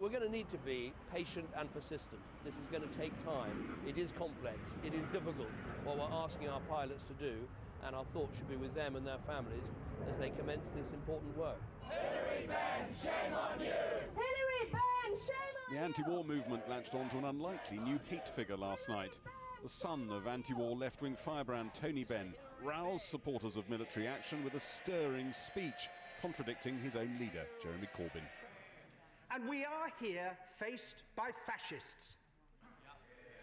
We're going to need to be patient and persistent. This is going to take time. It is complex. It is difficult what we're asking our pilots to do, and our thoughts should be with them and their families as they commence this important work. Hilary Benn, shame on you! Hilary Benn, shame on you! The anti-war movement latched on to an unlikely new hate figure last night. The son of anti-war left-wing firebrand Tony Benn roused supporters of military action with a stirring speech contradicting his own leader, Jeremy Corbyn. And we are here faced by fascists.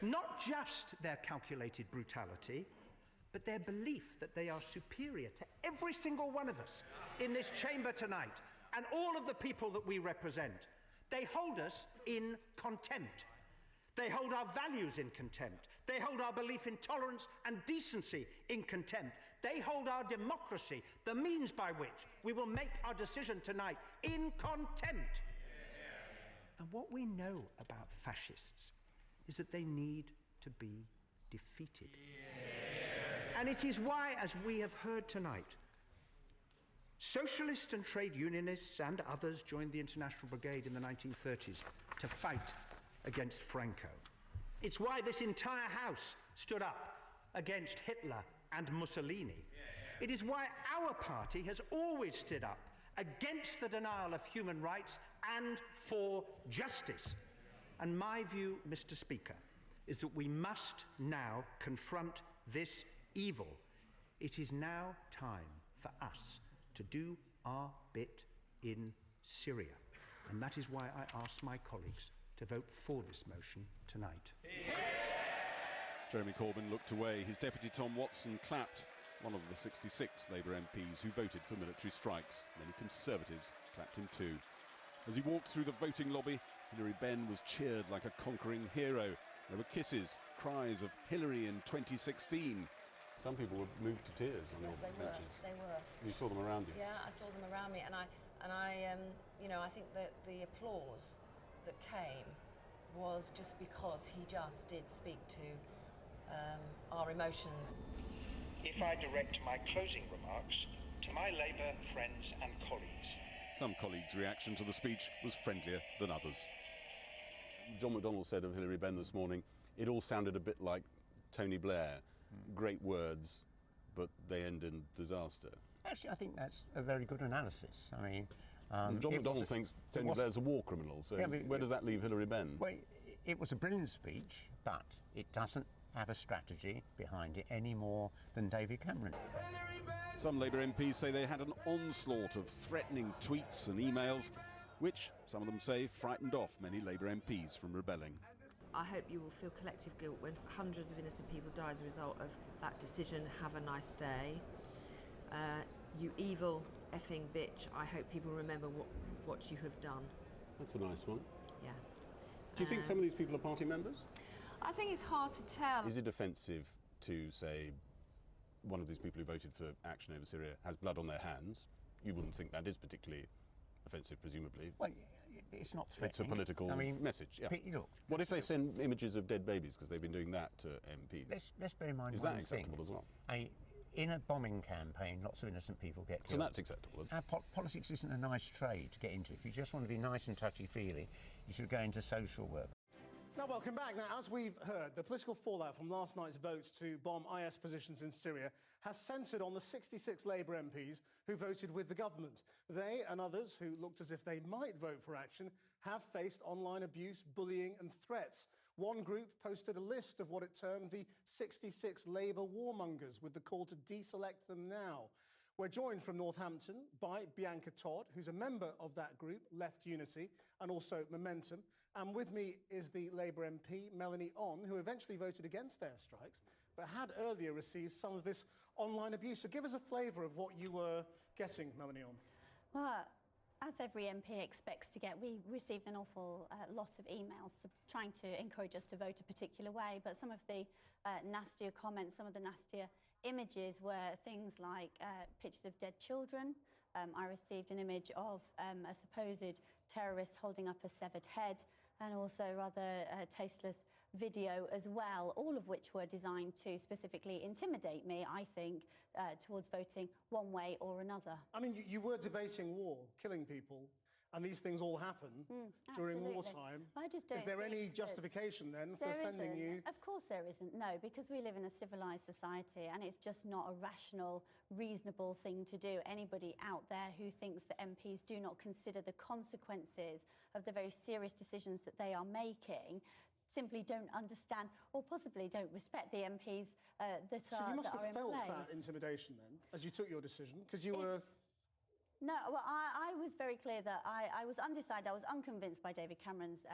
Not just their calculated brutality, but their belief that they are superior to every single one of us in this chamber tonight and all of the people that we represent. They hold us in contempt. They hold our values in contempt. They hold our belief in tolerance and decency in contempt. They hold our democracy, the means by which we will make our decision tonight, in contempt. And what we know about fascists is that they need to be defeated. And it is why, as we have heard tonight, socialists and trade unionists and others joined the International Brigade in the 1930s to fight against Franco. It's why this entire House stood up against Hitler and Mussolini. It is why our party has always stood up against the denial of human rights and for justice. And my view, Mr. Speaker, is that we must now confront this evil. It is now time for us to do our bit in Syria. And that is why I ask my colleagues to vote for this motion tonight. Jeremy Corbyn looked away. His deputy Tom Watson clapped, one of the 66 Labour MPs who voted for military strikes. Many Conservatives clapped him too. As he walked through the voting lobby, Hilary Benn was cheered like a conquering hero. There were kisses, cries of Hillary in 2016. Some people were moved to tears on your benches. They were. You saw them around you? Yeah, I saw them around me, and I think that the applause that came was just because he just did speak to our emotions. If I direct my closing remarks to my Labour friends and colleagues. Some colleagues' reaction to the speech was friendlier than others. John McDonnell said of Hilary Benn this morning, it all sounded a bit like Tony Blair. Great words, but they end in disaster. Actually, I think that's a very good analysis. I mean, John McDonnell thinks Tony Blair's a war criminal, so yeah, where does that leave Hilary Benn? Well, it was a brilliant speech, but it doesn't have a strategy behind it any more than David Cameron. Some Labour MPs say they had an onslaught of threatening tweets and emails, which, some of them say, frightened off many Labour MPs from rebelling. I hope you will feel collective guilt when hundreds of innocent people die as a result of that decision. Have a nice day. You evil effing bitch. I hope people remember what you have done. That's a nice one. Yeah. Do you think some of these people are party members? I think it's hard to tell. Is it offensive to say one of these people who voted for action over Syria has blood on their hands? You wouldn't think that is particularly offensive, presumably. Well, it's not threatening. It's a political message, yeah. Look, what if they send images of dead babies, because they've been doing that to MPs? Let's bear in mind is that acceptable as well? In a bombing campaign, lots of innocent people get killed. So that's acceptable, isn't it? Politics isn't a nice trade to get into. If you just want to be nice and touchy-feely, you should go into social work. Now, welcome back. Now, as we've heard, the political fallout from last night's vote to bomb IS positions in Syria has centred on the 66 Labour MPs who voted with the government. They and others who looked as if they might vote for action have faced online abuse, bullying and threats. One group posted a list of what it termed the 66 Labour warmongers with the call to deselect them now. We're joined from Northampton by Bianca Todd, who's a member of that group, Left Unity, and also Momentum. And with me is the Labour MP, Melanie On, who eventually voted against airstrikes, but had earlier received some of this online abuse. So give us a flavour of what you were getting, Melanie On. Well, as every MP expects to get, we received an awful lot of emails trying to encourage us to vote a particular way, but some of the nastier comments, some of the nastier images were things like pictures of dead children. I received an image of a supposed terrorist holding up a severed head, and also rather tasteless video as well, all of which were designed to specifically intimidate me, I think, towards voting one way or another. I mean, you were debating war, killing people, and these things all happen during absolutely. wartime. I just don't Is there think any that justification then for there sending isn't. you? Of course there isn't, no, because we live in a civilised society and it's just not a rational, reasonable thing to do. Anybody out there who thinks that MPs do not consider the consequences of the very serious decisions that they are making simply don't understand or possibly don't respect the MPs that So are you must that are have in felt place. that intimidation then, as you took your decision, because you were... No, well, I was very clear that I was undecided. I was unconvinced by David Cameron's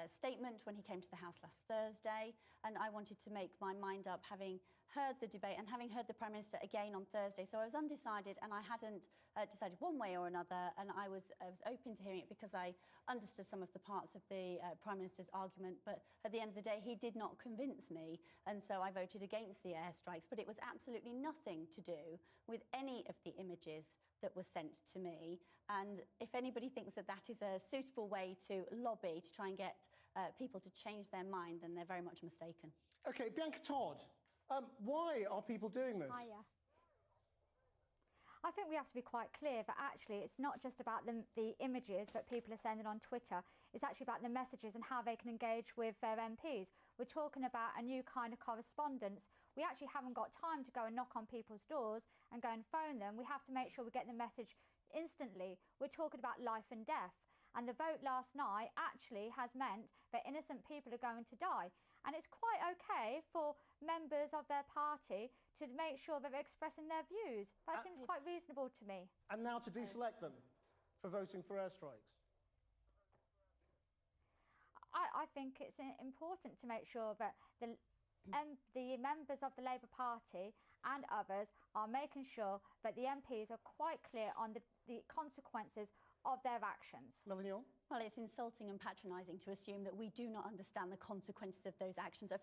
statement when he came to the House last Thursday, and I wanted to make my mind up having heard the debate and having heard the Prime Minister again on Thursday. So I was undecided, and I hadn't decided one way or another, and I was open to hearing it because I understood some of the parts of the Prime Minister's argument, but at the end of the day, he did not convince me, and so I voted against the airstrikes. But it was absolutely nothing to do with any of the images that was sent to me, and if anybody thinks that that is a suitable way to lobby to try and get people to change their mind, then they're very much mistaken. OK, Bianca Todd, why are people doing this? Hiya. I think we have to be quite clear that actually it's not just about the images that people are sending on Twitter, it's actually about the messages and how they can engage with their MPs. We're talking about a new kind of correspondence. We actually haven't got time to go and knock on people's doors and go and phone them. We have to make sure we get the message instantly. We're talking about life and death. And the vote last night actually has meant that innocent people are going to die. And it's quite okay for members of their party to make sure that they're expressing their views. That seems quite reasonable to me. And now to deselect them for voting for airstrikes? I think it's important to make sure that the members of the Labour Party and others are making sure that the MPs are quite clear on the consequences of their actions. Melanie Orr? Well, it's insulting and patronising to assume that we do not understand the consequences of those actions, of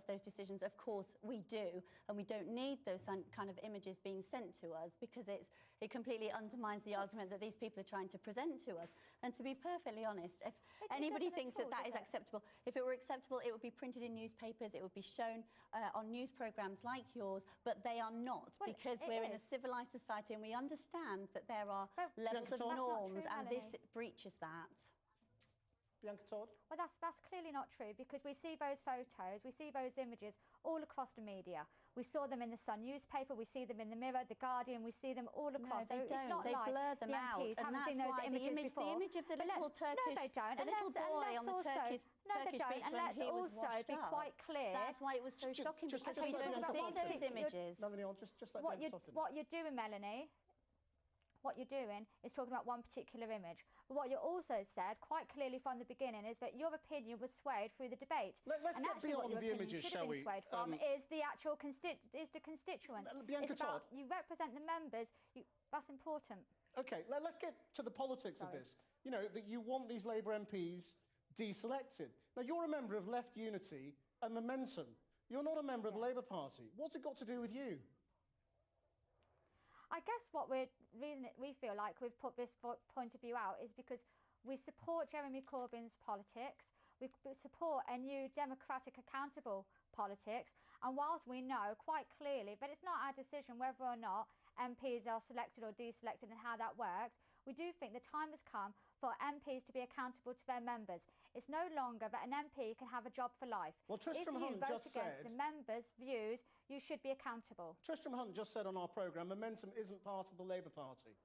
those decisions. Of course we do, and we don't need those kind of images being sent to us because it completely undermines the argument that these people are trying to present to us. And to be perfectly honest, if anybody thinks that that is acceptable, if it were acceptable, it would be printed in newspapers, it would be shown on news programmes like yours, but they are not, because we're in a civilised society and we understand that there are levels of norms, and this breaches that. Bianca Todd? Well, that's clearly not true, because we see those photos, we see those images all across the media. We saw them in the Sun newspaper, we see them in the Mirror, the Guardian, we see them all across. No, they don't. It's not They like blur them the out, MPs and haven't that's seen those why images before. the image of the little Turkish, no, they don't. the little boy on the Turkish they don't. beach And when let's he was also washed be up. quite clear. That's why it was so shocking, because just we let don't Bianca see Todd those finish. images. Melanie Orr, just let Bianca Todd finish. What you're doing, Melanie, what you're doing is talking about one particular image. But what you also said quite clearly from the beginning is that your opinion was swayed through the debate. Let's and get actually beyond what your the opinion images, should shall have been we? swayed from is the actual constituents. Bianca it's about, Todd. you represent the members. That's important. OK, let's get to the politics of this. You know, that you want these Labour MPs deselected. Now, you're a member of Left Unity and Momentum. You're not a member of the Labour Party. What's it got to do with you? I guess what reason we feel like we've put this point of view out is because we support Jeremy Corbyn's politics, we support a new democratic, accountable politics, and whilst we know quite clearly that it's not our decision whether or not MPs are selected or deselected and how that works, we do think the time has come for MPs to be accountable to their members. It's no longer that an MP can have a job for life. Well, Tristram if you Hunt vote just against said, the members' views, you should be accountable. Tristram Hunt just said on our programme, Momentum isn't part of the Labour Party.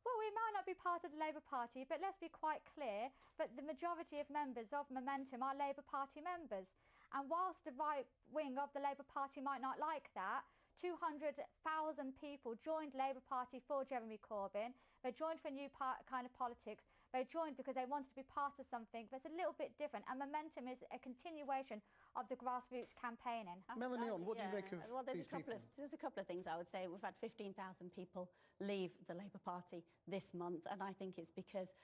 Well, we might not be part of the Labour Party, but let's be quite clear that the majority of members of Momentum are Labour Party members. And whilst the right wing of the Labour Party might not like that, 200,000 people joined Labour Party for Jeremy Corbyn. They joined for a new kind of politics. They joined because they wanted to be part of something that's a little bit different. And Momentum is a continuation of the grassroots campaigning. Melanie Orr, what do you make of there's these people? There's a couple of things I would say. We've had 15,000 people leave the Labour Party this month, and I think it's because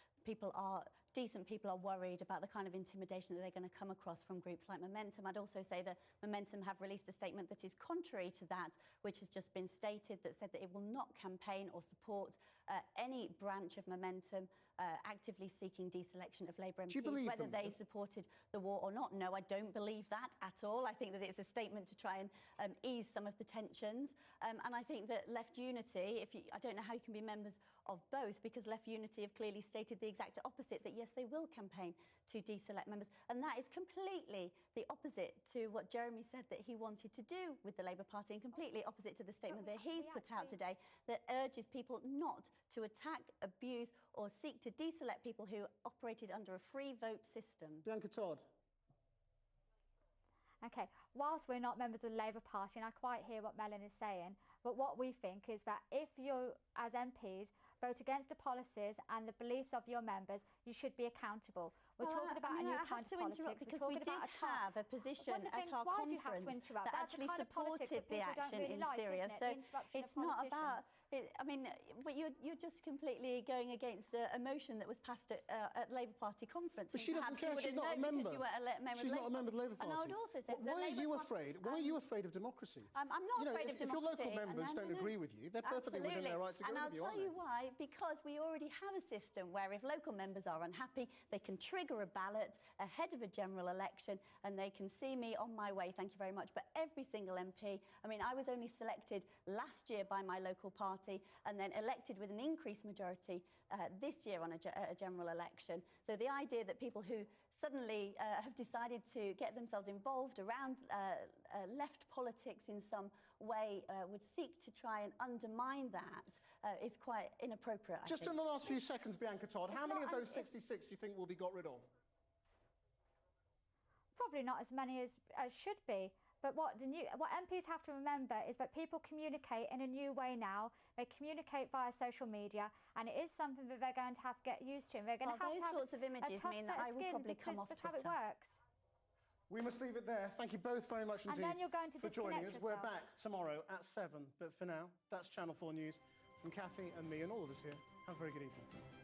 decent people are worried about the kind of intimidation that they're going to come across from groups like Momentum. I'd also say that Momentum have released a statement that is contrary to that, which has just been stated, that said that it will not campaign or support any branch of Momentum actively seeking deselection of Labour MPs, Do you believe whether them? they supported the war or not. No, I don't believe that at all. I think that it's a statement to try and ease some of the tensions. And I think that Left Unity, I don't know how you can be members of both, because Left Unity have clearly stated the exact opposite, that yes, they will campaign to deselect members. And that is completely the opposite to what Jeremy said that he wanted to do with the Labour Party, and completely opposite to the statement that he's put out today that urges people not to attack, abuse or seek to deselect people who operated under a free vote system. Bianca Todd. Okay, whilst we're not members of the Labour Party, and I quite hear what Melon is saying, but what we think is that if you, as MPs, vote against the policies and the beliefs of your members, you should be accountable. We're talking about a new kind of politics. Because we did have a position at our conference that actually supported the action in Syria. So it's not about. I mean, but you're just completely going against the emotion that was passed at Labour Party conference. But she doesn't care. She's not a member. She's not a member of the Labour Party. And I would also say, why are you afraid? Why are you afraid of democracy? I'm not afraid of democracy. If your local members don't agree with you, they're perfectly within their right to go with you, aren't they? And I'll tell you why. Because we already have a system where if local members are unhappy, they can trigger a ballot ahead of a general election and they can see me on my way, thank you very much. But every single MP, I mean, I was only selected last year by my local party and then elected with an increased majority this year on a general election. So the idea that people who suddenly have decided to get themselves involved around left politics in some way would seek to try and undermine that is quite inappropriate, I Just think. in the last few seconds, Bianca Todd, how many of those 66 do you think will be got rid of? Probably not as many as should be. But what MPs have to remember is that people communicate in a new way now. They communicate via social media, and it is something that they're going to have to get used to. And they're going to have those to have sorts of images mean that I will probably come off Twitter. That's Twitter. how it works. We must leave it there. Thank you both very much indeed and then you're going to for joining us. yourself. We're back tomorrow at 7. But for now, that's Channel 4 News from Kathy and me and all of us here. Have a very good evening.